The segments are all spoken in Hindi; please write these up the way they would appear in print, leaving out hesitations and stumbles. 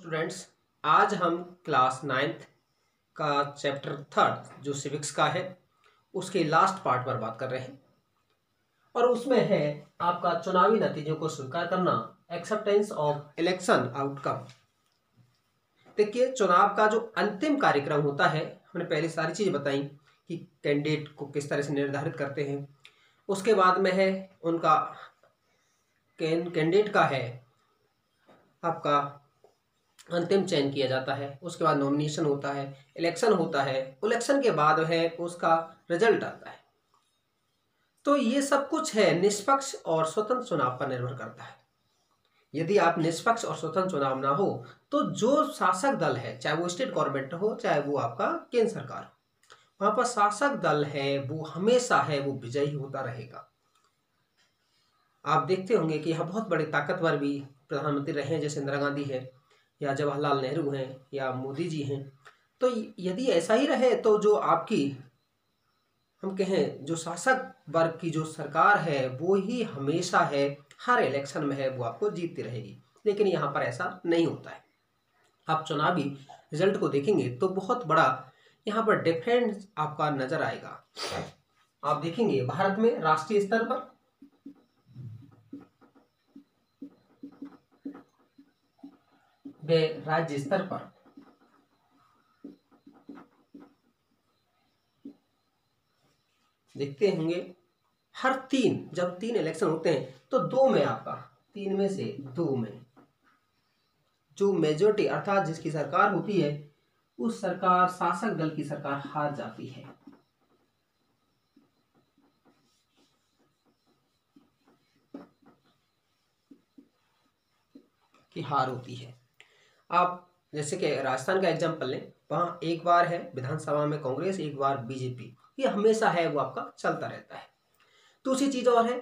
स्टूडेंट्स, आज हम क्लास 9th का चैप्टर 3 जो सिविक्स का है उसके लास्ट पार्ट पर बात कर रहे हैं और उसमें है आपका चुनावी नतीजों को स्वीकार करना, एक्सेप्टेंस ऑफ इलेक्शन आउटकम। देखिए, चुनाव का जो अंतिम कार्यक्रम होता है, हमने पहले सारी चीज़ें बताई कि कैंडिडेट को किस तरह से निर्धारित करते हैं। उसके बाद में है उनका कैंडिडेट का है आपका अंतिम चयन किया जाता है। उसके बाद नॉमिनेशन होता है, इलेक्शन होता है, इलेक्शन के बाद है उसका रिजल्ट आता है। तो ये सब कुछ है निष्पक्ष और स्वतंत्र चुनाव पर निर्भर करता है। यदि आप निष्पक्ष और स्वतंत्र चुनाव ना हो तो जो शासक दल है, चाहे वो स्टेट गवर्नमेंट हो चाहे वो आपका केंद्र सरकार हो, वहां पर शासक दल है वो हमेशा है वो विजयी होता रहेगा। आप देखते होंगे कि यहाँ बहुत बड़े ताकतवर भी प्रधानमंत्री रहे हैं, जैसे इंदिरा गांधी है या जवाहरलाल नेहरू हैं या मोदी जी हैं। तो यदि ऐसा ही रहे तो जो आपकी हम कहें जो शासक वर्ग की जो सरकार है वो ही हमेशा है हर इलेक्शन में है वो आपको जीतती रहेगी। लेकिन यहाँ पर ऐसा नहीं होता है। आप चुनावी रिजल्ट को देखेंगे तो बहुत बड़ा यहाँ पर डिफरेंस आपका नजर आएगा। आप देखेंगे भारत में राष्ट्रीय स्तर पर व राज्य स्तर पर देखते होंगे जब तीन इलेक्शन होते हैं तो दो में आपका तीन में से दो में जो मेजोरिटी अर्थात जिसकी सरकार होती है उस सरकार शासक दल की सरकार हार जाती है। की हार होती है। आप जैसे कि राजस्थान का एग्जांपल लें, वहां एक बार है विधानसभा में कांग्रेस, एक बार बीजेपी, ये हमेशा है वो आपका चलता रहता है। दूसरी चीज और है,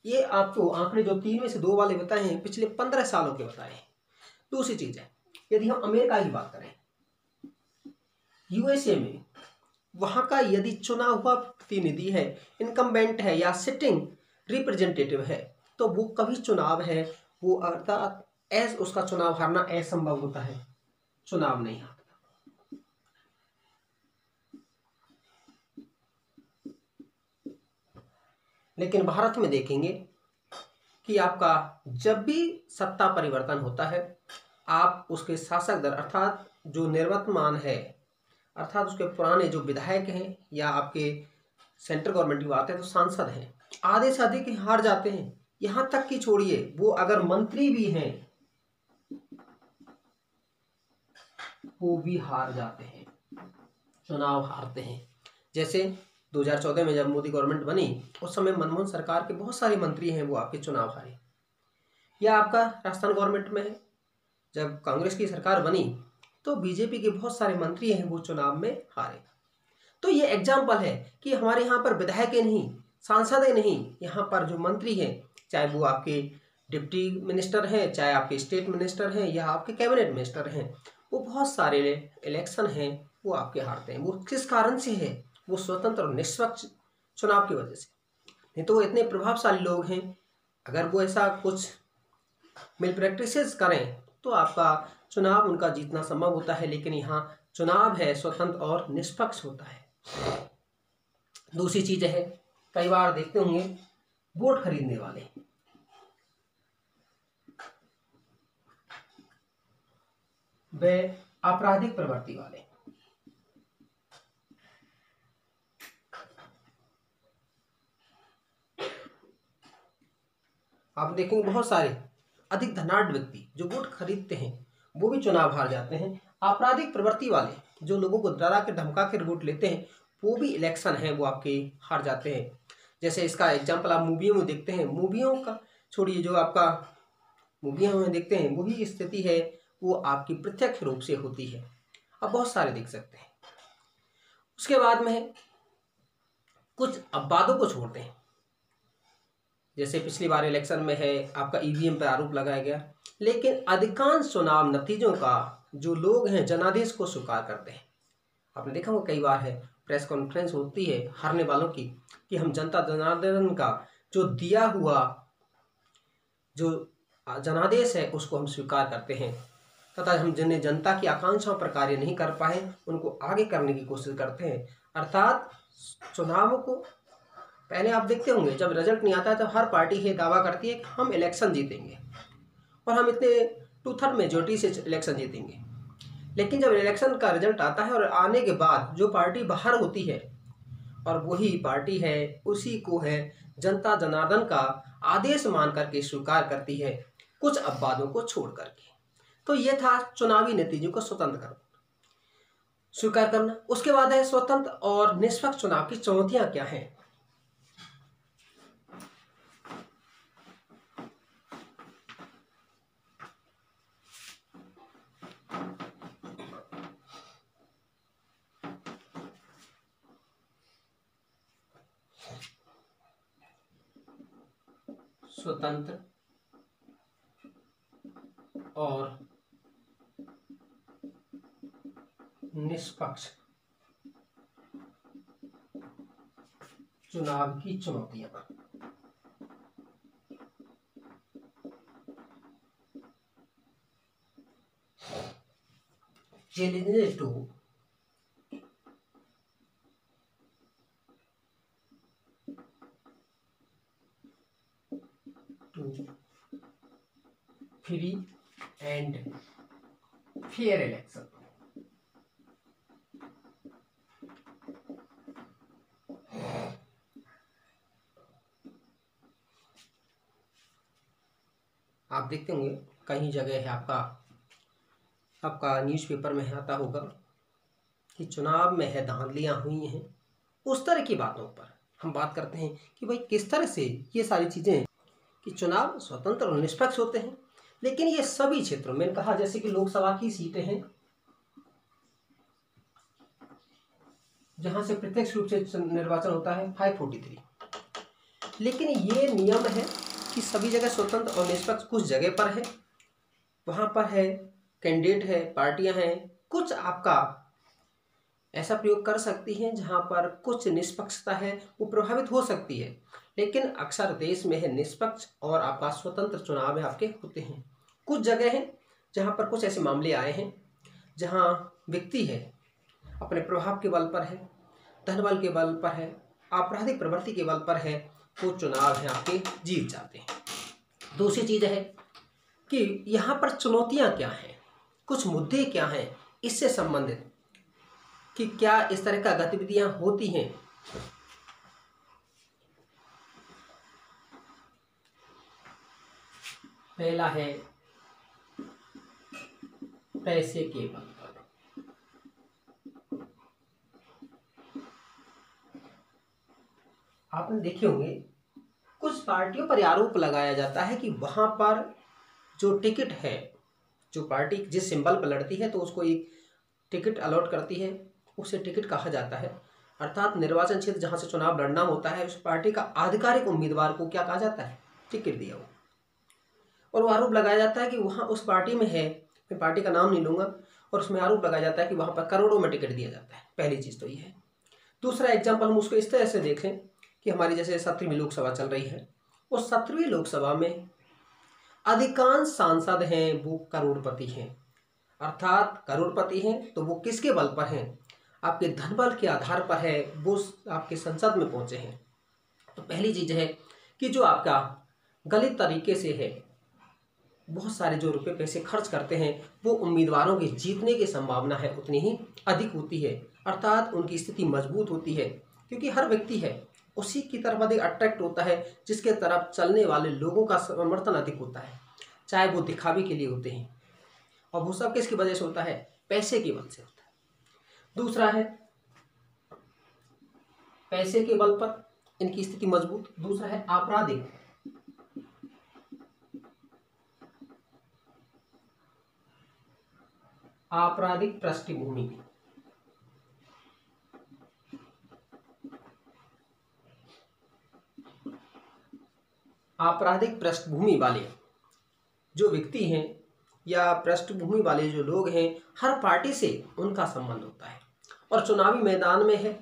ये आपको आंकड़े जो 3 में से 2 वाले बताए हैं पिछले 15 सालों के बताए हैं। दूसरी चीज है, यदि हम अमेरिका की बात करें, यूएसए में वहां का यदि चुना हुआ प्रतिनिधि है, इनकम्बेंट है या सिटिंग रिप्रेजेंटेटिव है, तो वो कभी चुनाव है वो अर्थात उसका चुनाव हारना असंभव होता है, चुनाव नहीं हारता। लेकिन भारत में देखेंगे कि आपका जब भी सत्ता परिवर्तन होता है, आप उसके शासक दल अर्थात जो निर्वर्तमान है, अर्थात उसके पुराने जो विधायक हैं या आपके सेंट्रल गवर्नमेंट की बात है तो सांसद हैं, आधे से अधिक हार जाते हैं। यहां तक कि छोड़िए, वो अगर मंत्री भी हैं वो भी हार जाते हैं, चुनाव हारते हैं। जैसे 2014 में जब मोदी गवर्नमेंट बनी उस समय मनमोहन सरकार के बहुत सारे मंत्री हैं वो आपके चुनाव हारे। या आपका राजस्थान गवर्नमेंट में है, जब कांग्रेस की सरकार बनी तो बीजेपी के बहुत सारे मंत्री हैं वो चुनाव में हारे। तो ये एग्जाम्पल है कि हमारे यहाँ पर विधायक नहीं, सांसद नहीं, यहाँ पर जो मंत्री हैं, चाहे वो आपके डिप्टी मिनिस्टर हैं, चाहे आपके स्टेट मिनिस्टर हैं या आपके कैबिनेट मिनिस्टर हैं, वो बहुत सारे इलेक्शन हैं वो आपके हारते हैं। वो किस कारण से है? वो स्वतंत्र और निष्पक्ष चुनाव की वजह से। नहीं तो वो इतने प्रभावशाली लोग हैं, अगर वो ऐसा कुछ मिल प्रैक्टिसेस करें तो आपका चुनाव उनका जीतना संभव होता है। लेकिन यहाँ चुनाव है स्वतंत्र और निष्पक्ष होता है। दूसरी चीज है, कई बार देखते होंगे वोट खरीदने वाले, वे आपराधिक प्रवृत्ति वाले, आप देखेंगे बहुत सारे अधिक धनाढ्य व्यक्ति जो वोट खरीदते हैं वो भी चुनाव हार जाते हैं। आपराधिक प्रवृत्ति वाले जो लोगों को डरा के धमका कर वोट लेते हैं वो भी इलेक्शन है वो आपके हार जाते हैं। जैसे इसका एग्जाम्पल आप मूवियों में देखते हैं, मूवियों का छोड़िए, जो आपका मूवियों में देखते हैं वही स्थिति है वो आपकी प्रत्यक्ष रूप से होती है। आप बहुत सारे देख सकते हैं। उसके बाद में कुछ अपवादों को छोड़ते हैं, जैसे पिछली बार इलेक्शन में है आपका ईवीएम पर आरोप लगाया गया, लेकिन अधिकांश चुनाव नतीजों का जो लोग हैं जनादेश को स्वीकार करते हैं। आपने देखा वो कई बार है प्रेस कॉन्फ्रेंस होती है हारने वालों की कि हम जनता जनार्दन का जो दिया हुआ जो जनादेश है उसको हम स्वीकार करते हैं। तथा हम जिन्हें जनता की आकांक्षाओं पर कार्य नहीं कर पाए उनको आगे करने की कोशिश करते हैं। अर्थात चुनाव को पहले आप देखते होंगे जब रिजल्ट नहीं आता है तो हर पार्टी ये दावा करती है कि हम इलेक्शन जीतेंगे और हम इतने 2/3 मेजोरिटी से इलेक्शन जीतेंगे। लेकिन जब इलेक्शन का रिजल्ट आता है और आने के बाद जो पार्टी बाहर होती है और वही पार्टी है उसी को है जनता जनार्दन का आदेश मान करके स्वीकार करती है, कुछ अपवादों को छोड़ करके। तो ये था चुनावी नतीजों को स्वतंत्र करना, स्वीकार करना। उसके बाद है स्वतंत्र और निष्पक्ष चुनाव की चुनौतियां क्या हैं। स्वतंत्र और निष्पक्ष चुनाव की चुनौतियां। Challenges to free and fair election. आप देखते होंगे कहीं जगह है आपका न्यूज़पेपर में आता होगा कि चुनाव में है धांधलियां हुई हैं। उस तरह की बातों पर हम बात करते हैं कि भाई किस तरह से ये सारी चीज़ें कि चुनाव स्वतंत्र और निष्पक्ष होते हैं। लेकिन ये सभी क्षेत्रों में कहा, जैसे कि लोकसभा की सीटें हैं जहां से प्रत्यक्ष रूप से निर्वाचन होता है 543, लेकिन ये नियम है कि सभी जगह स्वतंत्र और निष्पक्ष कुछ जगह पर है, वहां पर है कैंडिडेट है, पार्टियां हैं, कुछ आपका ऐसा प्रयोग कर सकती हैं जहां पर कुछ निष्पक्षता है वो प्रभावित हो सकती है। लेकिन अक्सर देश में है निष्पक्ष और आपका स्वतंत्र चुनाव है आपके होते हैं। कुछ जगह हैं जहां पर कुछ ऐसे मामले आए हैं जहां व्यक्ति है अपने प्रभाव के बल पर है, धन बल के बल पर है, आपराधिक प्रवृत्ति के बल पर है, वो चुनाव है आपके जीत जाते हैं। दूसरी चीज है कि यहाँ पर चुनौतियाँ क्या हैं, कुछ मुद्दे क्या हैं इससे संबंधित, कि क्या इस तरह का गतिविधियां होती हैं। पहला है पैसे के बल पर। आपने देखे होंगे कुछ पार्टियों पर आरोप लगाया जाता है कि वहां पर जो टिकट है, जो पार्टी जिस सिंबल पर लड़ती है तो उसको एक टिकट अलॉट करती है, उसे टिकट कहा जाता है। अर्थात निर्वाचन क्षेत्र जहां से चुनाव लड़ना होता है उस पार्टी का आधिकारिक उम्मीदवार को क्या कहा जाता है, टिकट दिया हो। और वो आरोप लगाया जाता है कि वहाँ उस पार्टी में है, मैं पार्टी का नाम नहीं लूँगा, और उसमें आरोप लगाया जाता है कि वहाँ पर करोड़ों में टिकट दिया जाता है। पहली चीज़ तो ये है। दूसरा एग्जाम्पल हम उसको इस तरह से देखें कि हमारी जैसे 17वीं लोकसभा चल रही है, उस 17वीं लोकसभा में अधिकांश सांसद हैं वो करोड़पति हैं। अर्थात करोड़पति हैं तो वो किसके बल पर हैं, आपके धन बल के आधार पर है वो आपके संसद में पहुँचे हैं। तो पहली चीज़ है कि जो आपका गलत तरीके से है, बहुत सारे जो रुपए पैसे खर्च करते हैं वो उम्मीदवारों के जीतने की संभावना है उतनी ही अधिक होती है। अर्थात उनकी स्थिति मजबूत होती है क्योंकि हर व्यक्ति है उसी की तरफ अधिक अट्रैक्ट होता है जिसके तरफ चलने वाले लोगों का समर्थन अधिक होता है, चाहे वो दिखावे के लिए होते हैं, और वो सब किसकी वजह से होता है, पैसे की वजह से होता है। दूसरा है पैसे के बल पर इनकी स्थिति मजबूत। दूसरा है आपराधिक पृष्ठभूमि। आपराधिक पृष्ठभूमि वाले जो व्यक्ति हैं या पृष्ठभूमि वाले जो लोग हैं, हर पार्टी से उनका संबंध होता है और चुनावी मैदान में है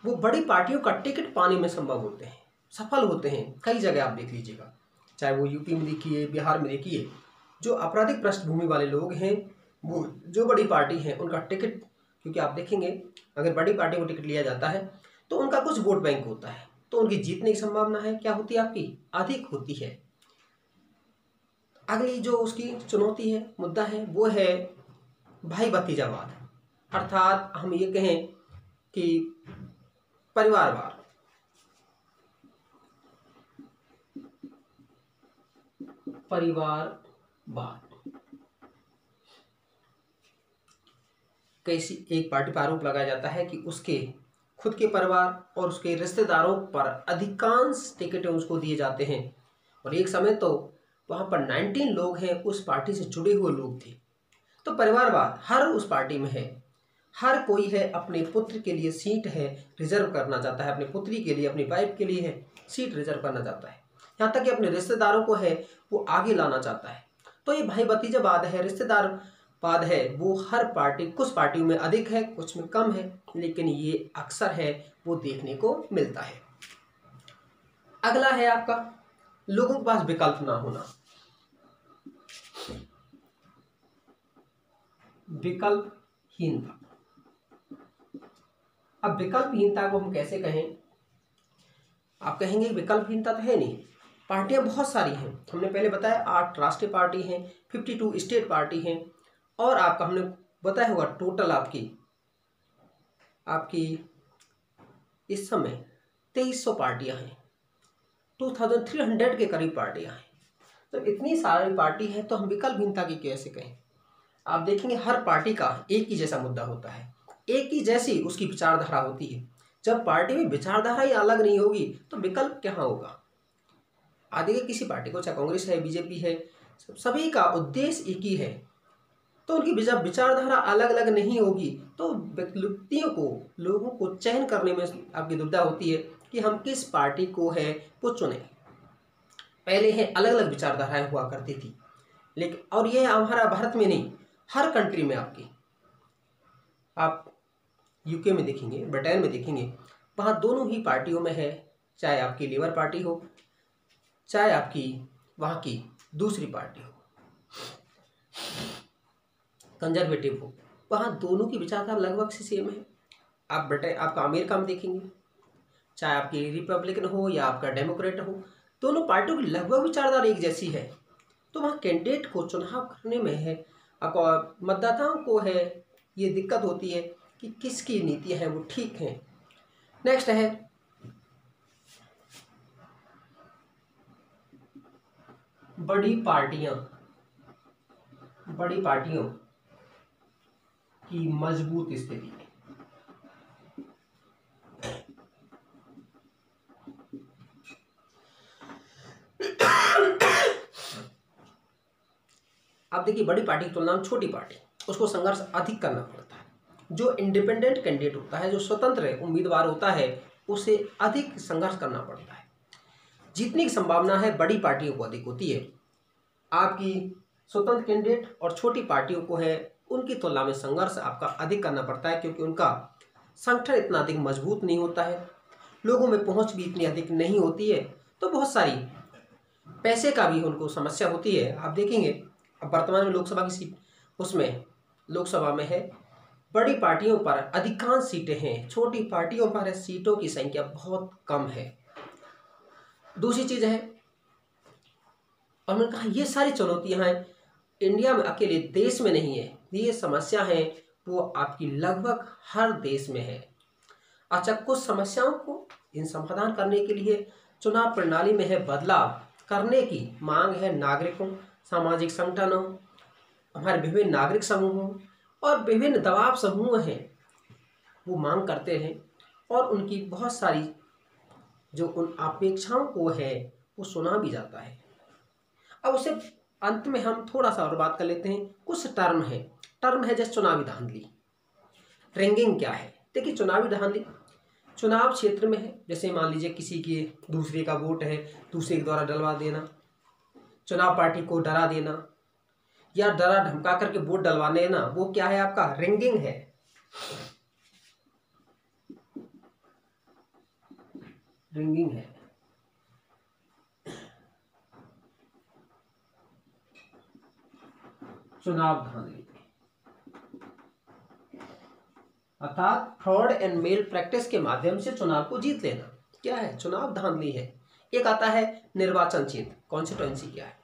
वो बड़ी पार्टियों का टिकट पाने में संभव होते हैं, सफल होते हैं। कई जगह आप देख लीजिएगा, चाहे वो यूपी में देखिए, बिहार में देखिए, जो आपराधिक पृष्ठभूमि वाले लोग हैं, वो जो बड़ी पार्टी है उनका टिकट, क्योंकि आप देखेंगे अगर बड़ी पार्टी को टिकट लिया जाता है तो उनका कुछ वोट बैंक होता है, तो उनकी जीतने की संभावना है क्या होती है, आपकी अधिक होती है। अगली जो उसकी चुनौती है, मुद्दा है, वो है भाई भतीजावाद, अर्थात हम ये कहें कि परिवारवाद। परिवारवाद कैसी एक पार्टी पर आरोप लगाया जाता है कि उसके खुद के परिवार और उसके रिश्तेदारों पर अधिकांश टिकटें उसको दिए जाते हैं, और एक समय तो वहां पर 19 लोग हैं उस पार्टी से जुड़े हुए लोग थे। तो परिवारवाद हर उस पार्टी में है, हर कोई है अपने पुत्र के लिए सीट है रिजर्व करना चाहता है, अपनी पुत्री के लिए, अपनी वाइफ के लिए है सीट रिजर्व करना चाहता है, यहाँ तक कि अपने रिश्तेदारों को है वो आगे लाना चाहता है। तो ये भाई भतीजावाद है, रिश्तेदारवाद है, वो हर पार्टी, कुछ पार्टियों में अधिक है कुछ में कम है, लेकिन ये अक्सर है वो देखने को मिलता है। अगला है आपका लोगों के पास विकल्प ना होना। विकल्पहीनता। अब विकल्पहीनता को हम कैसे कहें, आप कहेंगे विकल्पहीनता तो है नहीं, पार्टियां बहुत सारी हैं, हमने पहले बताया 8 राष्ट्रीय पार्टी हैं, 52 स्टेट पार्टी हैं, और आपका हमने बताया होगा टोटल आपकी इस समय 2300 पार्टियां हैं, 2300 के करीब पार्टियां हैं। तो इतनी सारी पार्टी है तो हम विकल्पहीनता की कैसे कहें। आप देखेंगे हर पार्टी का एक ही जैसा मुद्दा होता है, एक ही जैसी उसकी विचारधारा होती है। जब पार्टी में विचारधारा ही अलग नहीं होगी तो विकल्प कहाँ होगा। आगे किसी पार्टी को, चाहे कांग्रेस है, बीजेपी है, सभी का उद्देश्य एक ही है, तो उनकी जब विचारधारा अलग अलग नहीं होगी तो व्यक्तियों को, लोगों को चयन करने में आपकी दुविधा होती है कि हम किस पार्टी को है वो चुने। पहले है अलग अलग विचारधाराएं हुआ करती थी, लेकिन और ये हमारा भारत में नहीं, हर कंट्री में आपकी, आप यूके में देखेंगे, ब्रिटेन में देखेंगे, वहाँ दोनों ही पार्टियों में है, चाहे आपकी लेबर पार्टी हो चाहे आपकी वहाँ की दूसरी पार्टी हो, कंजर्वेटिव हो, वहाँ दोनों की विचारधारा लगभग से सेम है। आप आपका अमेरिका में देखेंगे, चाहे आपकी रिपब्लिकन हो या आपका डेमोक्रेट हो, दोनों पार्टियों की लगभग विचारधारा एक जैसी है। तो वहाँ कैंडिडेट को चुनाव करने में है, आपको मतदाताओं को है ये दिक्कत होती है कि किसकी नीतियाँ हैं वो ठीक हैं। नेक्स्ट है बड़ी पार्टियों की मजबूत स्थिति। अब देखिए बड़ी पार्टी की तुलना में छोटी पार्टी, उसको संघर्ष अधिक करना पड़ता है। जो इंडिपेंडेंट कैंडिडेट होता है, जो स्वतंत्र उम्मीदवार होता है, उसे अधिक संघर्ष करना पड़ता है। जीतने की संभावना है बड़ी पार्टियों को अधिक होती है। आपकी स्वतंत्र कैंडिडेट और छोटी पार्टियों को है उनकी तुलना में संघर्ष आपका अधिक करना पड़ता है, क्योंकि उनका संगठन इतना अधिक मजबूत नहीं होता है, लोगों में पहुंच भी इतनी अधिक नहीं होती है, तो बहुत सारी पैसे का भी उनको समस्या होती है। आप देखेंगे अब वर्तमान में लोकसभा की सीट, उसमें लोकसभा में है बड़ी पार्टियों पर अधिकांश सीटें हैं, छोटी पार्टियों पर सीटों की संख्या बहुत कम है। दूसरी चीज है, और मैंने कहा ये सारी चुनौतियां हैं इंडिया में अकेले, देश में नहीं है, ये समस्या है वो आपकी लगभग हर देश में है। अच्छा, कुछ समस्याओं को इन समाधान करने के लिए चुनाव प्रणाली में है बदलाव करने की मांग है नागरिकों, सामाजिक संगठनों, हमारे विभिन्न नागरिक समूहों और विभिन्न दबाव समूह हैं, वो मांग करते हैं, और उनकी बहुत सारी जो उन अपेक्षाओं को है वो सुना भी जाता है। अब उसे अंत में हम थोड़ा सा और बात कर लेते हैं। कुछ टर्म है जैसे चुनावी धांधली। रिंगिंग क्या है? देखिए चुनावी धांधली चुनाव क्षेत्र में है, जैसे मान लीजिए किसी के दूसरे का वोट है दूसरे के द्वारा डलवा देना, चुनाव पार्टी को डरा देना या डरा धमका करके वोट डलवाने ना, वो क्या है आपका रिंगिंग है। रिंगिंग है। चुनाव धांधली, अर्थात फ्रॉड एंड मेल प्रैक्टिस के माध्यम से चुनाव को जीत लेना क्या है, चुनाव धांधली है। एक आता है निर्वाचन क्षेत्र, कॉन्स्टिट्यूएंसी क्या है,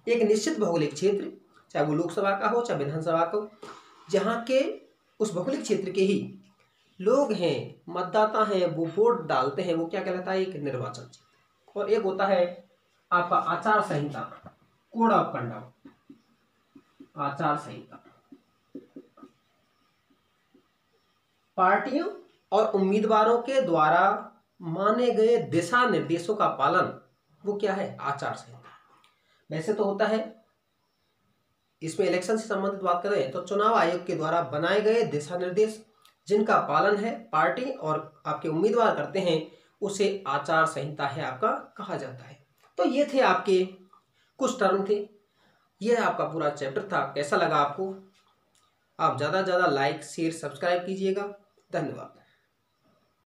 एक निश्चित भौगोलिक क्षेत्र, चाहे वो लोकसभा का हो चाहे विधानसभा का हो, जहाँ के उस भौगोलिक क्षेत्र के ही लोग हैं, मतदाता हैं, वो वोट डालते हैं, वो क्या कहलाता है, एक निर्वाचन क्षेत्र। और एक होता है आपका आचार संहिता, कोड ऑफ कंडक्ट, आचार संहिता, पार्टियों और उम्मीदवारों के द्वारा माने गए दिशा निर्देशों का पालन, वो क्या है, आचार संहिता। वैसे तो होता है, इसमें इलेक्शन से संबंधित बात करें तो चुनाव आयोग के द्वारा बनाए गए दिशा निर्देश जिनका पालन है पार्टी और आपके उम्मीदवार करते हैं, उसे आचार संहिता है आपका कहा जाता है। तो ये थे आपके कुछ टर्म थे, ये आपका पूरा चैप्टर था। कैसा लगा आपको? आप ज़्यादा से ज़्यादा लाइक शेयर सब्सक्राइब कीजिएगा। धन्यवाद।